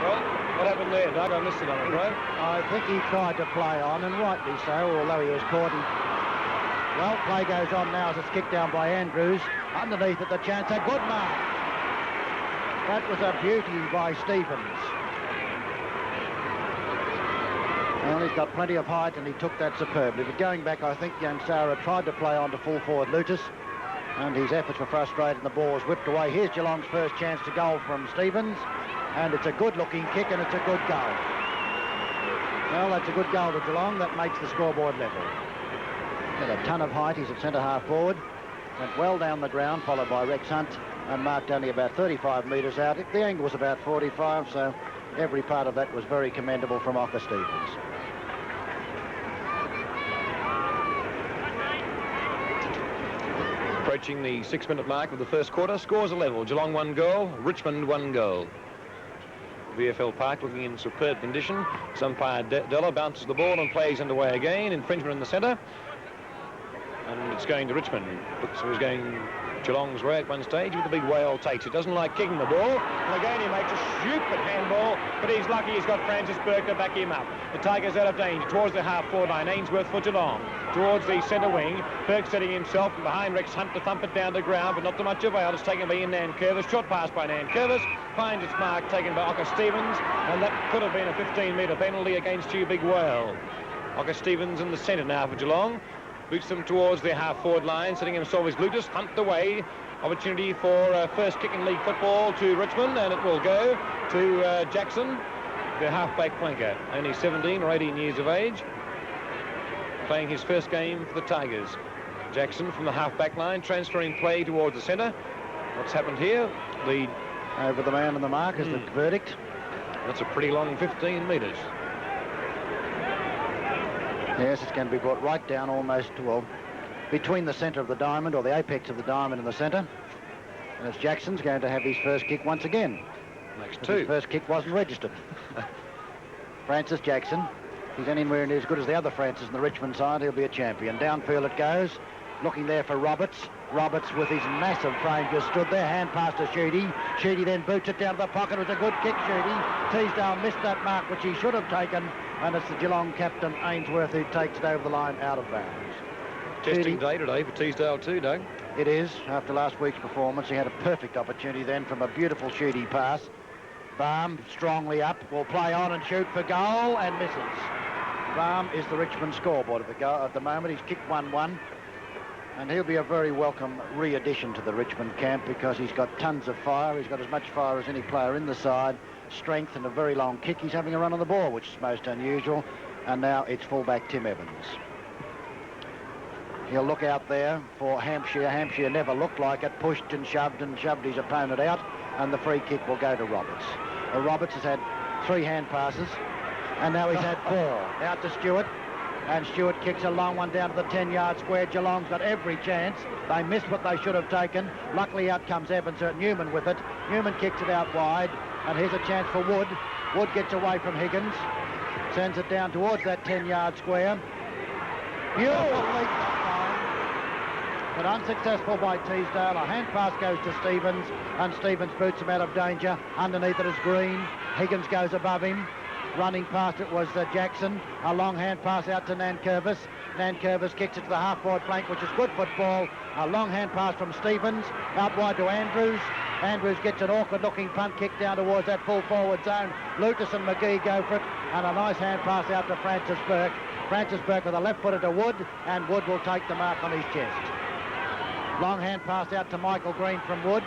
Well, what happened there, Doug? I missed it, I'm afraid. I think he tried to play on, and rightly so, although he was caught. Well, play goes on now as it's kicked down by Andrews. Underneath at the chance, a good mark. That was a beauty by Stevens. Well, he's got plenty of height, and he took that superbly. But going back, I think Yansara tried to play on to full forward Lutus, and his efforts were frustrated, and the ball was whipped away. Here's Geelong's first chance to goal from Stevens, and it's a good-looking kick, and it's a good goal. Well, that's a good goal to Geelong. That makes the scoreboard level. Got a ton of height. He's at centre-half forward. Went well down the ground, followed by Rex Hunt, and marked only about 35 metres out. The angle was about 45, so every part of that was very commendable from Ocker Stevens. Approaching the 6-minute mark of the first quarter. Scores a level. Geelong 1 goal, Richmond 1 goal. VFL Park looking in superb condition. Umpire Della bounces the ball and plays underway again. Infringement in the centre. And it's going to Richmond. So he's going Geelong's way at one stage with the big whale takes. He doesn't like kicking the ball. And again he makes a stupid handball, but he's lucky he's got Francis Burke to back him up. The Tigers out of danger towards the half-forward line. Ainsworth for Geelong. Towards the centre wing. Burke setting himself from behind Rex Hunt to thump it down the ground, but not to much avail. It's taken by Ian Nankervis. Short pass by Nankervis. Finds its mark taken by Ocker Stevens, and that could have been a 15-metre penalty against you, Big Whale. Ocker Stevens in the centre now for Geelong. Boots them towards the half-forward line, setting himself as Lutus. Hunt away. Opportunity for first kick in league football to Richmond, and it will go to Jackson, the half-back flanker. Only 17 or 18 years of age. Playing his first game for the Tigers. Jackson from the half-back line, transferring play towards the centre. What's happened here? The over the man on the mark is the verdict. That's a pretty long 15 metres. Yes, it's going to be brought right down almost, well, between the centre of the diamond, or the apex of the diamond and the centre. And it's Jackson's going to have his first kick once again. Makes two. His first kick wasn't registered. Francis Jackson. He's anywhere near as good as the other Francis in the Richmond side. He'll be a champion. Downfield it goes. Looking there for Roberts. Roberts with his massive frame just stood there. Hand pass to Sheedy. Sheedy then boots it down to the pocket. It was a good kick, Sheedy. Teasdale missed that mark, which he should have taken. And it's the Geelong captain, Ainsworth, who takes it over the line out of bounds. Testing day today for Teasdale too, Doug. It is. After last week's performance, he had a perfect opportunity then from a beautiful Sheedy pass. Baum strongly up, will play on and shoot for goal, and misses. Baum is the Richmond scoreboard at the moment. He's kicked 1-1. And he'll be a very welcome re-addition to the Richmond camp because he's got tons of fire. He's got as much fire as any player in the side. Strength and a very long kick. He's having a run on the ball, which is most unusual. And now it's fullback Tim Evans. He'll look out there for Hampshire. Hampshire never looked like it. Pushed and shoved his opponent out. And the free kick will go to Roberts. Well, Roberts has had 3 hand passes. And now he's had 4. Out to Stewart. And Stewart kicks a long one down to the 10-yard square. Geelong's got every chance. They missed what they should have taken. Luckily out comes Evans at Newman with it. Newman kicks it out wide. And here's a chance for Wood. Wood gets away from Higgins. Sends it down towards that 10-yard square. Beautiful leap that time. But unsuccessful by Teasdale. A hand pass goes to Stevens. And Stevens boots him out of danger. Underneath it is Green. Higgins goes above him. Running past it was Jackson. A long hand pass out to Nankervis. Nankervis kicks it to the half-forward flank, which is good football. A long hand pass from Stevens. Out wide to Andrews. Andrews gets an awkward-looking punt kick down towards that full-forward zone. Lucas and McGee go for it. And a nice hand pass out to Francis Burke. Francis Burke with a left footer to Wood. And Wood will take the mark on his chest. Long hand pass out to Michael Green from Wood.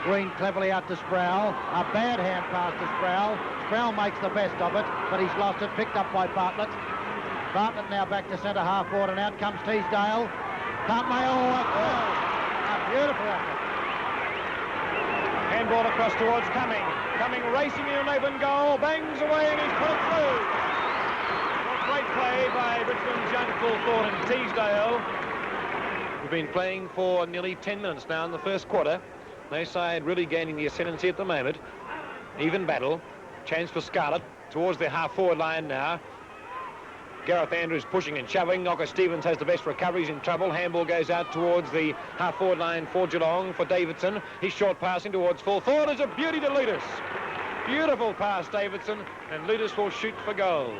Green cleverly out to Sproul. A bad hand pass to Sproul. Sproul makes the best of it, but he's lost it. Picked up by Bartlett. Bartlett now back to centre half forward, and out comes Teasdale. Can't make a beautiful effort. Handball across towards Cumming. Cumming racing in an open goal. Bangs away and he's put it through. Great play by Richmond's young full forward and Teasdale. We've been playing for nearly 10 minutes now in the first quarter. No side really gaining the ascendancy at the moment. Even battle. Chance for Scarlett towards the half-forward line now. Gareth Andrews pushing and shoving. Ocker Stevens has the best recoveries, in trouble. Handball goes out towards the half-forward line for Geelong, for Davidson. He's short passing towards full forward. It's a beauty to Lutus. Beautiful pass, Davidson, and Ludus will shoot for goal.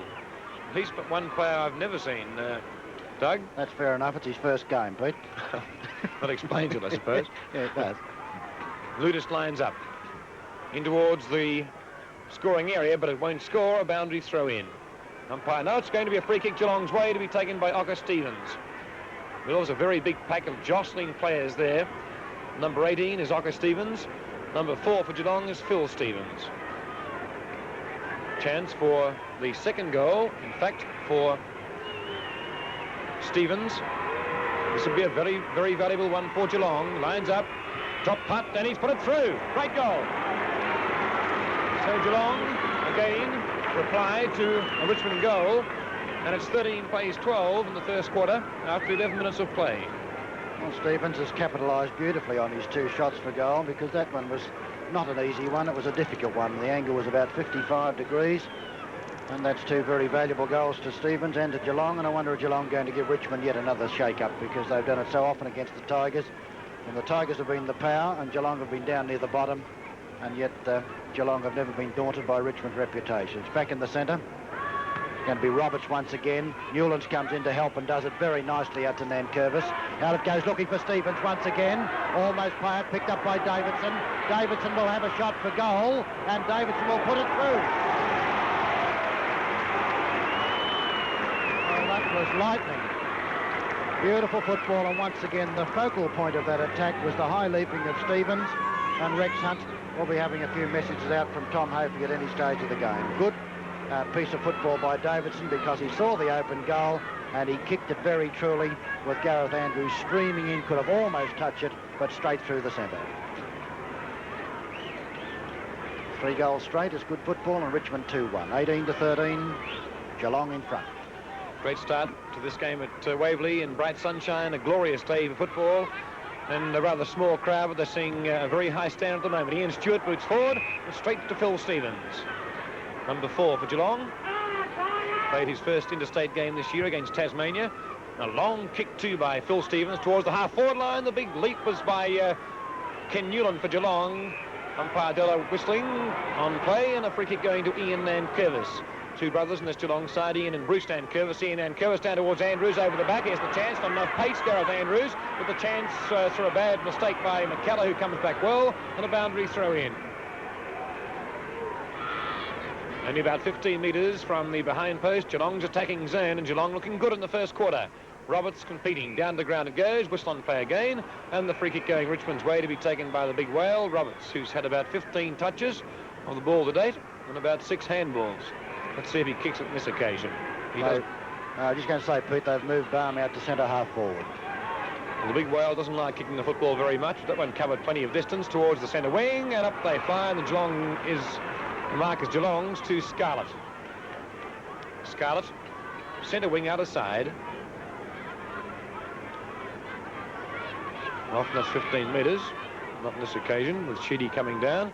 At least but one player I've never seen, Doug. That's fair enough. It's his first game, Pete. That explains it, I suppose. Yeah, it does. Ludus lines up in towards the scoring area, but it won't score. A boundary throw in. Umpire, no, it's going to be a free kick Geelong's way to be taken by Ocker Stevens. Well, there's a very big pack of jostling players there. Number 18 is Ocker Stevens. Number 4 for Geelong is Phil Stevens. Chance for the second goal, in fact, for Stevens. This would be a very, very valuable one for Geelong. Lines up, drop punt, and he's put it through. Great goal. So Geelong, again, reply to a Richmond goal, and it's 13 plays 12 in the first quarter after 11 minutes of play. Well, Stevens has capitalised beautifully on his 2 shots for goal, because that one was not an easy one. It was a difficult one. The angle was about 55 degrees, and that's 2 very valuable goals to Stevens and to Geelong. And I wonder if Geelong going to give Richmond yet another shake-up, because they've done it so often against the Tigers. And the Tigers have been the power, and Geelong have been down near the bottom, and yet Geelong have never been daunted by Richmond's reputation. It's back in the centre. It's going to be Roberts once again. Newlands comes in to help and does it very nicely out to Nankervis. Out it goes, looking for Stevens once again. Almost play it, picked up by Davidson. Davidson will have a shot for goal, and Davidson will put it through. Oh, that was lightning. Beautiful football, and once again the focal point of that attack was the high leaping of Stevens, and Rex Hunt will be having a few messages out from Tom Hafey at any stage of the game. Good piece of football by Davidson, because he saw the open goal and he kicked it very truly, with Gareth Andrews streaming in, could have almost touched it, but straight through the centre. 3 goals straight is good football, and Richmond 2-1. 18-13, Geelong in front. Great start to this game at Waverley in bright sunshine, a glorious day for football, and a rather small crowd, but they're seeing a very high standard at the moment. Ian Stewart boots forward and straight to Phil Stevens. Number 4 for Geelong. Played his first interstate game this year against Tasmania. A long kick too by Phil Stevens towards the half-forward line. The big leap was by Ken Newland for Geelong. Umpire Della whistling on play, and a free kick going to Ian Nankervis. 2 brothers in this Geelong side, Ian and Bruce Nankervis. Ian Nankervis down towards Andrews over the back. Here's the chance, not enough pace, Gareth Andrews, with the chance through a bad mistake by McKellar, who comes back well, and a boundary throw in. Only about 15 metres from the behind post. Geelong's attacking zone, and Geelong looking good in the first quarter. Roberts competing. Down the ground it goes. Whistle on play again. And the free kick going Richmond's way to be taken by the big whale, Roberts, who's had about 15 touches of the ball to date and about 6 handballs. Let's see if he kicks it on this occasion. He does. I was just going to say, Pete, they've moved Baum out to centre half forward. Well, the big whale doesn't like kicking the football very much. That one covered plenty of distance towards the centre wing, and up they fly, and the mark is Geelong's to Scarlett. Scarlett, centre wing out of side. Often that's 15 metres, not on this occasion, with Sheedy coming down.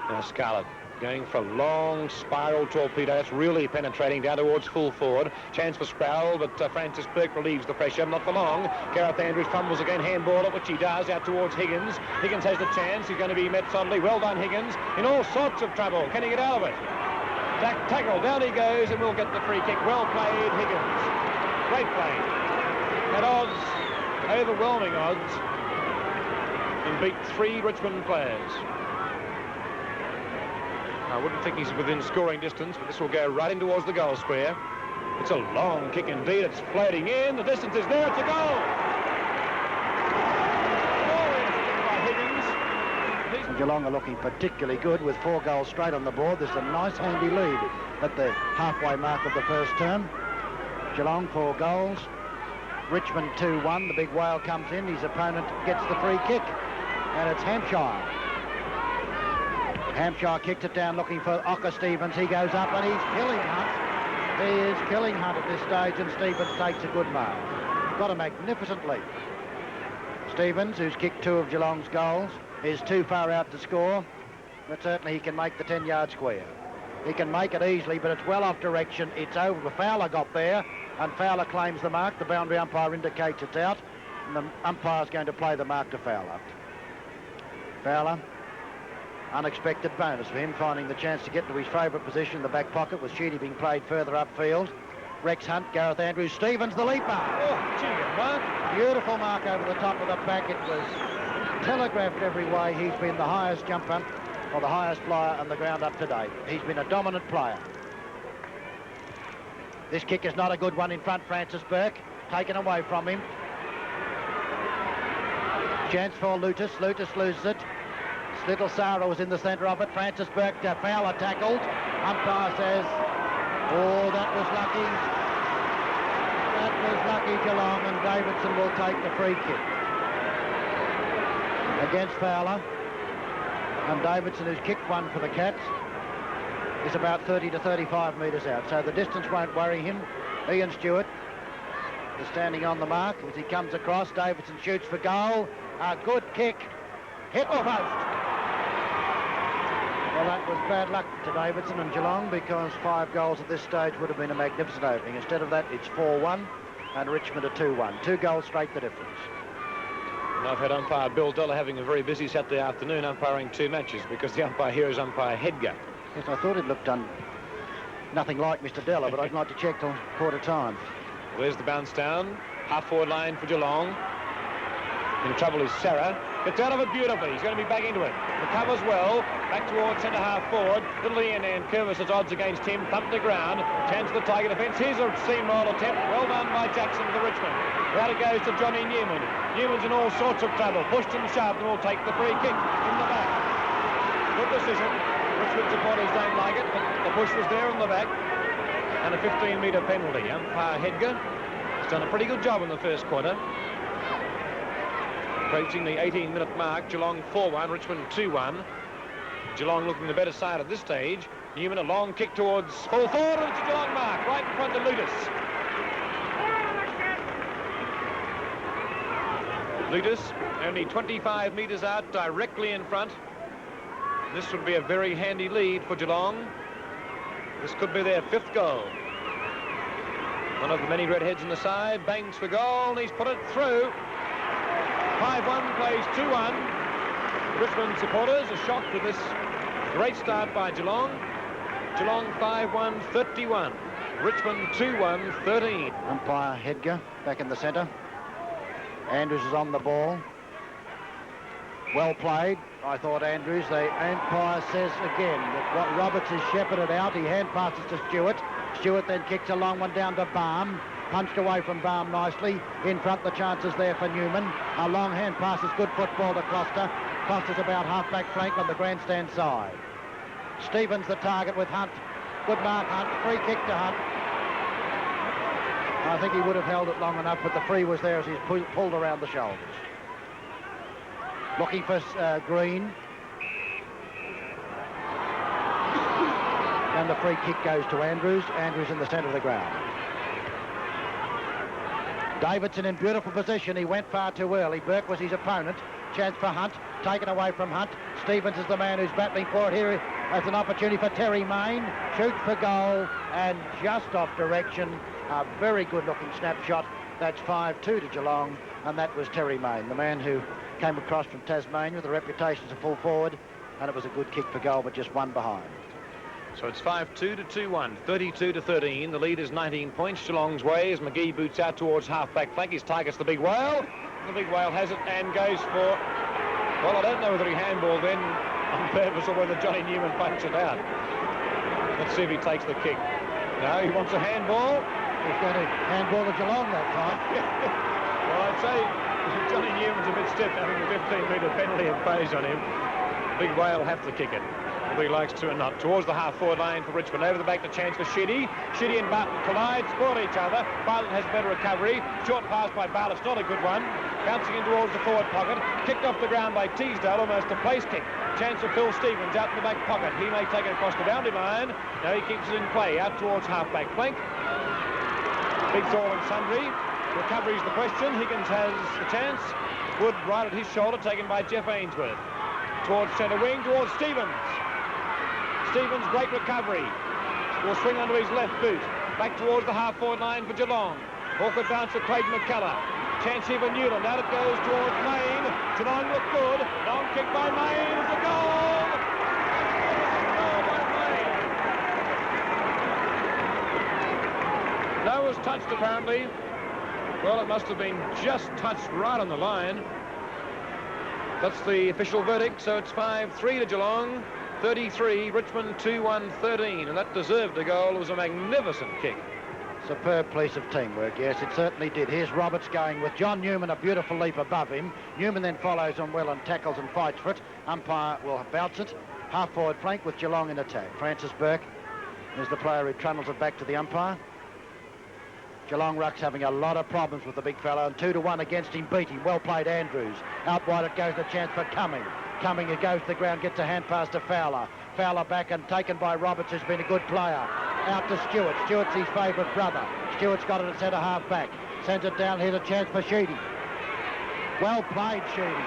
Now Scarlett going for a long spiral torpedo. That's really penetrating down towards full forward. Chance for Sproul, but Francis Burke relieves the pressure. Not for long. Gareth Andrews fumbles again, handball it, which he does, out towards Higgins. Higgins has the chance. He's going to be met solidly. Well done, Higgins. In all sorts of trouble. Can he get out of it? Tackle. Down he goes, and we'll get the free kick. Well played, Higgins. Great play. At odds, overwhelming odds, and beat 3 Richmond players. I wouldn't think he's within scoring distance, but this will go right in towards the goal square. It's a long kick indeed. It's floating in. The distance is there. It's a goal. Glorious kick by Higgins. Geelong are looking particularly good with 4 goals straight on the board. There's a nice handy lead at the halfway mark of the first term. Geelong 4 goals. Richmond 2-1. The big whale comes in. His opponent gets the free kick, and it's Hampshire. Hampshire kicked it down looking for Ocker Stevens. He goes up and he's killing Hunt. He is killing Hunt at this stage, and Stevens takes a good mark. Got a magnificent lead. Stevens, who's kicked 2 of Geelong's goals, is too far out to score, but certainly he can make the 10-yard square. He can make it easily, but it's well off direction. It's over. Fowler got there, and Fowler claims the mark. The boundary umpire indicates it's out, and the umpire's going to play the mark to Fowler. Fowler unexpected bonus for him, finding the chance to get to his favourite position in the back pocket, with Sheedy being played further upfield. Rex Hunt, Gareth Andrews, Stevens, the leaper. Oh, gee, good mark. Beautiful mark over the top of the pack. It was telegraphed every way. He's been the highest jumper, or the highest flyer on the ground up to date. He's been a dominant player. This kick is not a good one in front. Francis Burke, taken away from him. Chance for Lutus. Lutus loses it. Little Sarah was in the centre of it. Francis Burke, Fowler tackled. Umpire says, oh, that was lucky. That was lucky, Geelong, and Davidson will take the free kick against Fowler. And Davidson, who's kicked one for the Cats, is about 30 to 35 metres out. So the distance won't worry him. Ian Stewart is standing on the mark as he comes across. Davidson shoots for goal. A good kick. Hit the post. Well, that was bad luck to Davidson and Geelong, because 5 goals at this stage would have been a magnificent opening. Instead of that, it's 4-1 and Richmond a 2-1. 2 goals straight the difference. And I've had umpire Bill Dollar having a very busy Saturday afternoon umpiring 2 matches, because the umpire here is umpire Hedger. Yes, I thought it looked nothing like Mr. Della, but I'd like to check till quarter time. Well, there's the bounce down. Half-forward line for Geelong. In trouble is Sarah. Gets out of it beautifully. He's going to be back into it. Recovers well. Back towards centre-half forward. Little Ian and Curvis' odds against him. Thumped the ground. Chance of the Tiger defence. Here's a seam roll attempt. Well done by Jackson for Richmond. Out it goes to Johnny Newman. Newman's in all sorts of trouble. Pushed and shoved, and will take the free kick in the back. Good decision. Richmond supporters don't like it, but the push was there in the back. And a 15-metre penalty. Umpire Hedger has done a pretty good job in the first quarter. Approaching the 18-minute mark, Geelong 4-1, Richmond 2-1. Geelong looking the better side at this stage. Newman, a long kick towards full forward, and it's a Geelong mark, right in front of Lutus. Lutus, only 25 metres out, directly in front. This would be a very handy lead for Geelong. This could be their 5th goal. One of the many redheads in the side, bangs for goal, and he's put it through. 5-1 plays 2-1. Richmond supporters are shocked with this great start by Geelong. Geelong 5-1, 31. Richmond 2-1, 13. Umpire Hedger back in the centre. Andrews is on the ball. Well played, I thought, Andrews. The umpire says again that what Roberts is shepherded out. He hand passes to Stewart. Stewart then kicks a long one down to Baum. Punched away from Baum nicely. In front, the chances there for Newman. A long hand pass is good football to Costa. Costa's about half-back flank on the grandstand side. Stevens the target with Hunt. Good mark, Hunt. Free kick to Hunt. I think he would have held it long enough, but the free was there as he's pulled around the shoulders. Looking for Green. And the free kick goes to Andrews. Andrews in the centre of the ground. Davidson in beautiful position. He went far too early. Burke was his opponent. Chance for Hunt. Taken away from Hunt. Stevens is the man who's battling for it here as an opportunity for Terry Main. Shoots for goal and just off direction. A very good-looking snapshot. That's 5-2 to Geelong, and that was Terry Main, the man who came across from Tasmania with a reputation as a full forward, and it was a good kick for goal, but just one behind. So it's 5-2 to 2-1, 32 to 13. The lead is 19 points Geelong's way as McGee boots out towards half-back flank. His target's the big whale. The big whale has it and goes for, well, I don't know whether he handballed then on purpose or whether Johnny Newman punched it out. Let's see if he takes the kick. No, he wants a handball. He's going to handball to Geelong that time. Well, I'd say Johnny Newman's a bit stiff, having a 15-metre penalty imposed on him. The big whale will have to kick it. Whether he likes to or not. Towards the half-forward line for Richmond. Over the back, the chance for Sheedy. Sheedy and Bartlett collide, spoil each other. Bartlett has better recovery. Short pass by Bartlett's not a good one. Bouncing in towards the forward pocket. Kicked off the ground by Teasdale, almost a place kick. Chance for Phil Stevens out in the back pocket. He may take it across the boundary line. Now he keeps it in play. Out towards half-back flank. Big all and sundry. Recovery's the question. Higgins has the chance. Wood right at his shoulder, taken by Jeff Ainsworth. Towards centre wing, towards Stevens. Stevens, great recovery. Will swing under his left boot. Back towards the half-forward line for Geelong. Awkward bounce for Craig McCullough. Chance here for Newland. Out it goes towards Main. Geelong look good. Long kick by Main. It's a goal! touched, apparently. Well, it must have been just touched right on the line. That's the official verdict, so it's 5-3 to Geelong, 33, Richmond 2-1-13, and that deserved a goal. It was a magnificent kick. Superb piece of teamwork, yes, it certainly did. Here's Roberts going with John Newman, a beautiful leap above him. Newman then follows on well and tackles and fights for it. Umpire will bounce it. Half-forward flank with Geelong in attack. Francis Burke is the player who trundles it back to the umpire. Geelong ruck's having a lot of problems with the big fellow, and 2-1 against him, beat him. Well played, Andrews. Out wide it goes, the chance for Cumming. Cumming, it goes to the ground, gets a hand pass to Fowler. Fowler back and taken by Roberts, who's been a good player. Out to Stewart. Stewart's his favourite brother. Stewart's got it at centre half back. Sends it down, here's a chance for Sheedy. Well played, Sheedy.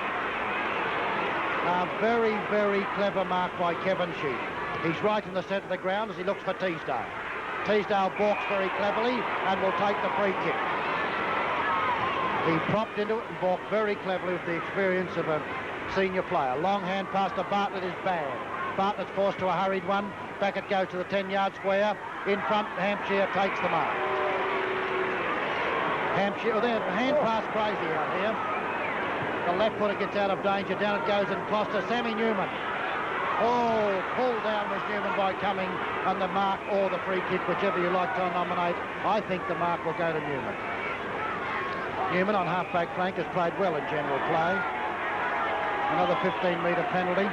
A very, very clever mark by Kevin Sheedy. He's right in the centre of the ground as he looks for Teasdale. Teasdale balks very cleverly and will take the free kick. He propped into it and balked very cleverly with the experience of a senior player. Long hand pass to Bartlett is bad. Bartlett's forced to a hurried one. Back it goes to the 10-yard square. In front, Hampshire takes the mark. Hampshire, oh, there's a hand pass crazy out here. The left footer gets out of danger. Down it goes and close to Sammy Newman. Oh, pulled down was Newman by Cumming, and the mark or the free kick, whichever you like to nominate. I think the mark will go to Newman. Newman on half-back flank has played well in general play. Another 15-metre penalty.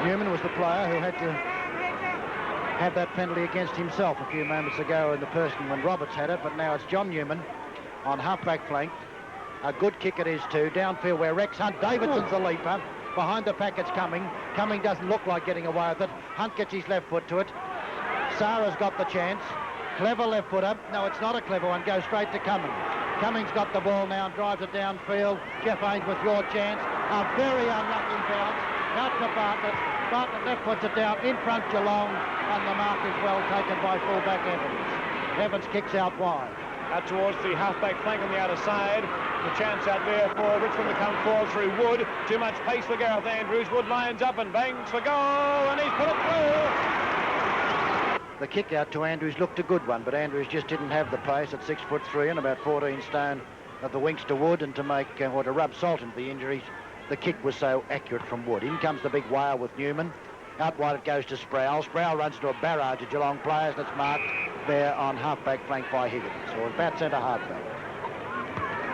Newman was the player who had to have that penalty against himself a few moments ago in the person when Roberts had it, but now it's John Newman on half-back flank. A good kick it is too. Downfield where Rex Hunt, Davidson's the leaper. Behind the pack it's Cumming. Cumming doesn't look like getting away with it. Hunt gets his left foot to it. Sarah's got the chance. Clever left footer. No, it's not a clever one. Goes straight to Cumming. Cumming's got the ball now and drives it downfield. Jeff Haynes with your chance. A very unlucky bounce. Out to Bartlett. Bartlett left puts it down in front Geelong, and the mark is well taken by fullback Evans. Evans kicks out wide. Out towards the half-back flank on the outer side. The chance out there for Richmond to come forward through Wood. Too much pace for Gareth Andrews. Wood lines up and bangs for goal, and he's put it through. The kick out to Andrews looked a good one, but Andrews just didn't have the pace at 6'3" and about 14 stone of the winks to Wood, and to make or to rub salt into the injuries, the kick was so accurate from Wood. In comes the big whale with Newman. Out wide it goes to Sproul. Sproul runs into a barrage of Geelong players, and it's marked there on half-back flank by Higgins, or about centre half-back.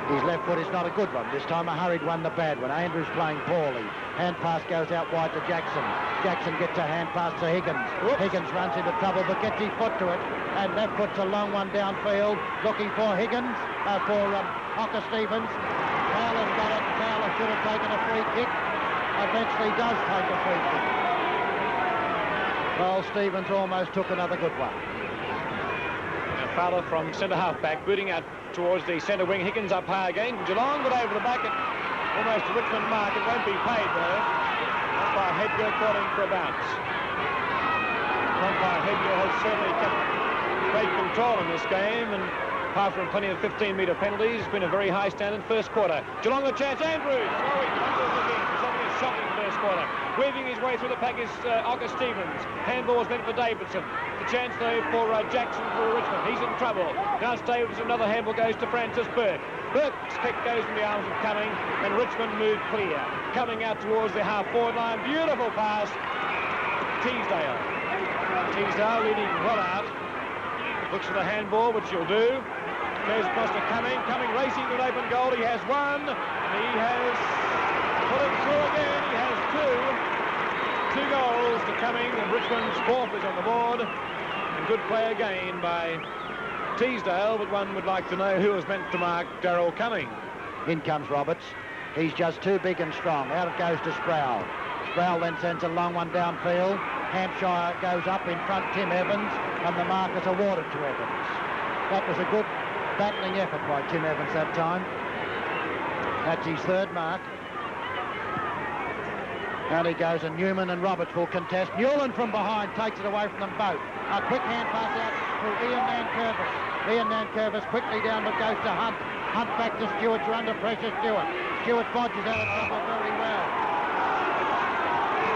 His left foot is not a good one. This time a hurried one, the bad one. Andrews playing poorly. Hand pass goes out wide to Jackson. Jackson gets a hand pass to Higgins. Whoops. Higgins runs into trouble but gets his foot to it. And left foot's a long one downfield. Looking for Higgins, for Hocker Stevens. Fowler's got it. Fowler should have taken a free kick. Eventually does take a free kick. Well, Stevens almost took another good one. Fowler from centre half-back, booting out towards the centre wing. Higgins up high again. Geelong, but over the back at almost the Richmond mark. It won't be paid, though. Umpire Hedger calling for a bounce. Umpire Hedger has certainly kept great control in this game, and apart from plenty of 15-metre penalties, it's been a very high standard first quarter. Geelong a chance. Andrews! Oh, he blunders again for something a shocking first quarter. Weaving his way through the pack is Hocker Stevens. Handball's meant for Davidson. The chance, though, for Jackson for Richmond. He's in trouble. Now it's Davidson. Another handball goes to Francis Burke. Burke's kick goes in the arms of Cumming, and Richmond move clear. Coming out towards the half-forward line. Beautiful pass. Teasdale. Teasdale leading well out. Looks for the handball, which he'll do. Goes across to Cumming. Cumming racing to an open goal. He has one. He has put it through again. He has two goals to Cumming, and Richmond's fourth is on the board. And good play again by Teasdale, but one would like to know who was meant to mark Darryl Cumming. In comes Roberts. He's just too big and strong. Out it goes to Sproul. Sproul then sends a long one downfield. Hampshire goes up in front, Tim Evans, and the mark is awarded to Evans. That was a good battling effort by Tim Evans that time. That's his third mark. Out he goes, and Newman and Roberts will contest. Newland from behind takes it away from them both. A quick hand pass out to Ian Nankervis. Ian Nankervis quickly down, but goes to Hunt. Hunt back to Stewart. You're under pressure, Stewart. Stewart bodges out of trouble very well.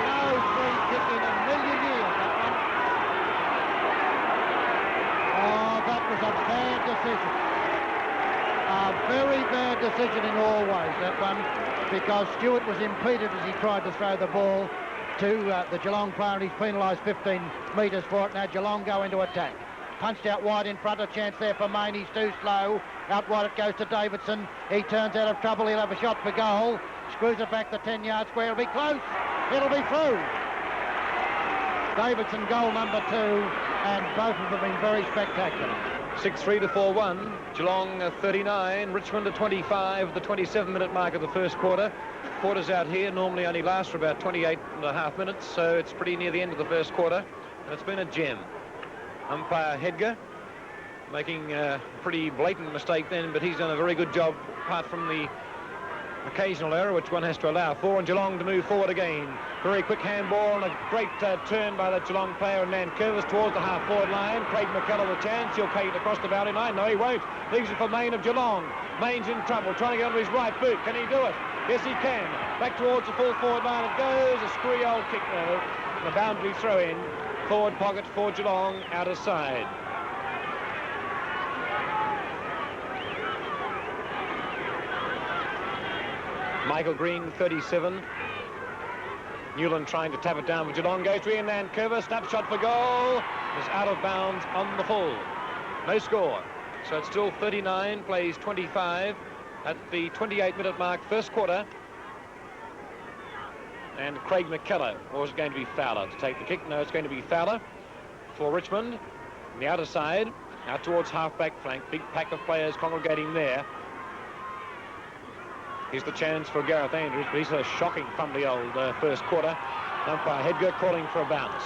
No free kick in a million years, that one. Oh, that was a bad decision. A very bad decision in all ways, that one, because Stewart was impeded as he tried to throw the ball to the Geelong player, and he's penalised 15 metres for it. Now Geelong go into attack. Punched out wide in front, a chance there for Main. He's too slow. Out wide it goes to Davidson. He turns out of trouble. He'll have a shot for goal. Screws it back the 10-yard square. It'll be close. It'll be through. Davidson goal number 2, and both of them have been very spectacular. 6-3 to 4-1. Geelong 39, Richmond 25, the 27-minute mark of the first quarter. Quarters out here normally only last for about 28.5 minutes, so it's pretty near the end of the first quarter, and it's been a gem. Umpire Hedger making a pretty blatant mistake then, but he's done a very good job, apart from the occasional error which one has to allow for, and Geelong to move forward again. Very quick handball and a great turn by the Geelong player, and Nankervis towards the half-forward line. Craig McKellar the chance. He'll take it across the boundary line. No, he won't. Leaves it for Main of Geelong. Main's in trouble, trying to get on his right boot. Can he do it? Yes, he can. Back towards the full forward line it goes. A screwy old kick, though. The boundary throw-in. Forward pocket for Geelong, out of side. Michael Green, 37. Newland trying to tap it down for Geelong. Goes to Ian Nankervis. Snapshot for goal. Is out of bounds on the full. No score. So it's still 39, plays 25 at the 28-minute mark, first quarter. And Craig McKellar, or is it going to be Fowler to take the kick? No, it's going to be Fowler for Richmond. On the outer side, out towards half-back flank. Big pack of players congregating there. Here's the chance for Gareth Andrews, but he's a shocking from the old first quarter. Umpire Hedger calling for a bounce.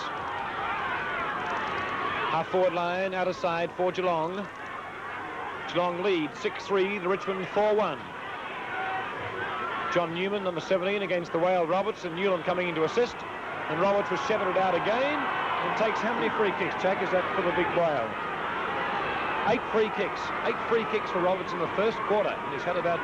Half-forward line, outer side for Geelong. Geelong lead 6-3, the Richmond 4-1. John Newman, number 17, against the Whale Roberts, and Newland coming in to assist. And Roberts was shepherded out again and takes how many free kicks, Jack, is that for the big Whale? 8 free kicks. 8 free kicks for Roberts in the first quarter. And he's had about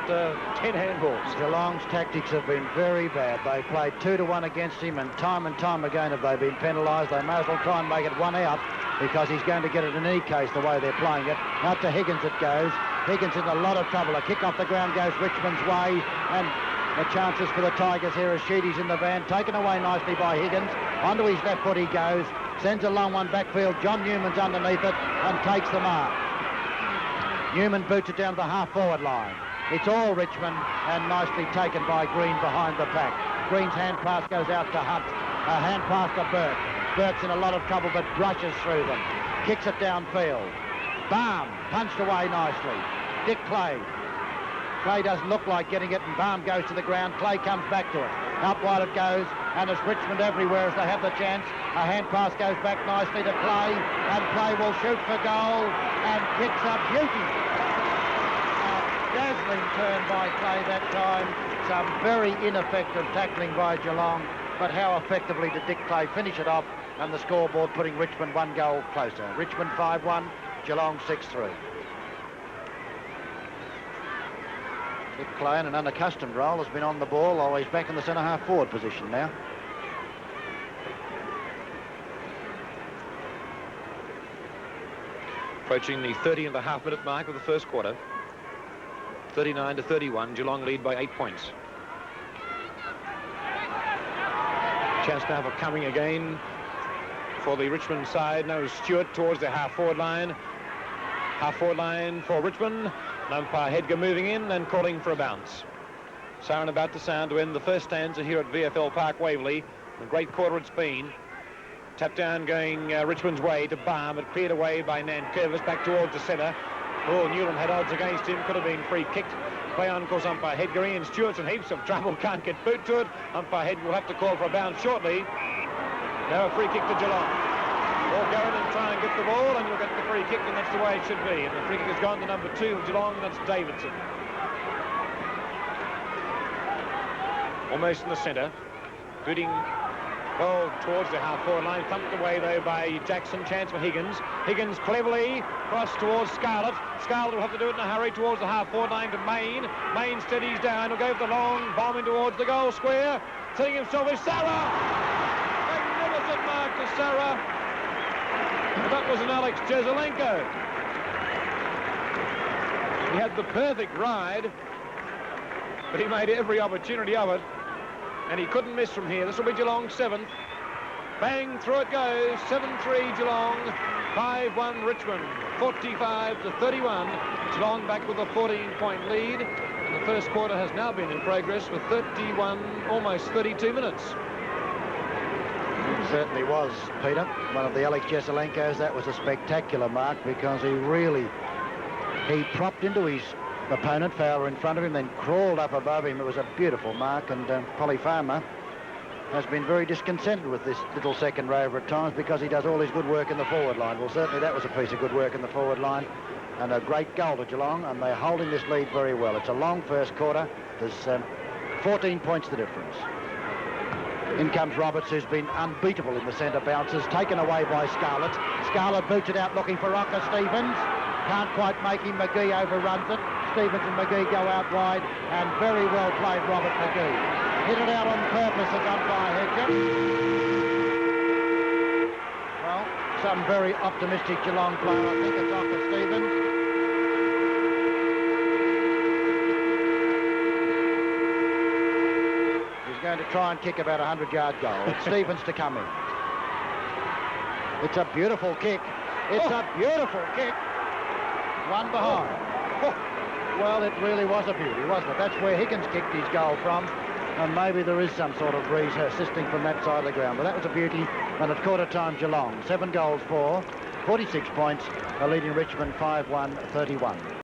10 handballs. Geelong's tactics have been very bad. They played 2-1 against him, and time again have they been penalised. They may as well try and make it one out, because he's going to get it in any case the way they're playing it. Out to Higgins it goes. Higgins in a lot of trouble. A kick off the ground goes Richmond's way, and the chances for the Tigers here as Sheedy's in the van. Taken away nicely by Higgins. Onto his left foot he goes. Sends a long one backfield. John Newman's underneath it and takes the mark. Newman boots it down the half-forward line. It's all Richmond, and nicely taken by Green behind the pack. Green's hand pass goes out to Hunt. A hand pass to Burke. Burke's in a lot of trouble, but brushes through them. Kicks it downfield. Baum punched away nicely. Dick Clay. Clay doesn't look like getting it, and Baum goes to the ground. Clay comes back to it. Out wide it goes, and it's Richmond everywhere as they have the chance. A hand pass goes back nicely to Clay, and Clay will shoot for goal and kicks a beauty. A dazzling turn by Clay that time. Some very ineffective tackling by Geelong, but how effectively did Dick Clay finish it off, and the scoreboard putting Richmond 1 goal closer. Richmond 5-1, Geelong 6-3. Dick Clay, in an unaccustomed role, has been on the ball, although he's back in the centre-half forward position now. Approaching the 30.5-minute mark of the first quarter. 39-31, Geelong lead by 8 points. Chance now for coming again for the Richmond side. Now Stewart towards the half-forward line. Half-forward line for Richmond. Umpire Hedger moving in and calling for a bounce. Siren about to sound to end the first stanza here at VFL Park, Waverley. A great quarter it's been. Tap down going Richmond's way to Baum. It cleared away by Nankervis back towards the centre. Oh, Newland had odds against him. Could have been free kicked. Play on, calls umpire Hedger. Ian Stewart's in heaps of trouble. Can't get boot to it. Umpire Hedger will have to call for a bounce shortly. Now a free kick to Geelong. Or go in and try and get the ball, and you'll get the free kick, and that's the way it should be. And the free kick has gone to number 2 of Geelong, and that's Davidson. Almost in the centre. Booting well towards the half-forward line. Thumped away, though, by Jackson. Chance for Higgins. Higgins cleverly crossed towards Scarlett. Scarlett will have to do it in a hurry towards the half-forward line to Main. Main steadies down. He'll go for the long, bombing towards the goal square. Setting himself is Sarah! Magnificent mark to Sarah. That was an Alex Jezelenko. He had the perfect ride, but he made every opportunity of it, and he couldn't miss from here. This will be Geelong's 7th. Bang, through it goes. 7-3 Geelong, 5-1 Richmond, 45-31. Geelong back with a 14-point lead. And the first quarter has now been in progress with 31, almost 32 minutes. It certainly was, Peter. One of the Alex Jeselenkos. That was a spectacular mark because he propped into his opponent, Fowler in front of him, then crawled up above him. It was a beautiful mark, and Polly Farmer has been very discontented with this little second rover at times because he does all his good work in the forward line. Well, certainly that was a piece of good work in the forward line, and a great goal to Geelong, and they're holding this lead very well. It's a long first quarter. There's 14 points the difference. In comes Roberts, who's been unbeatable in the centre bounces, taken away by Scarlett. Scarlett boots it out looking for Rocker Stevens. Can't quite make him. McGee overruns it. Stevens and McGee go out wide, and very well played Robert McGee. Hit it out on purpose as umpire Hedger. Well, some very optimistic Geelong player, I think. It's Rocker Stevens. He's going to try and kick about a 100-yard goal. It's Stevens to come in. It's a beautiful kick. It's a beautiful kick. One behind. Well, it really was a beauty, wasn't it? That's where Higgins kicked his goal from, and maybe there is some sort of breeze assisting from that side of the ground, but that was a beauty. And at quarter time, Geelong, 7 goals for, 46 points, leading Richmond 5-1, 31.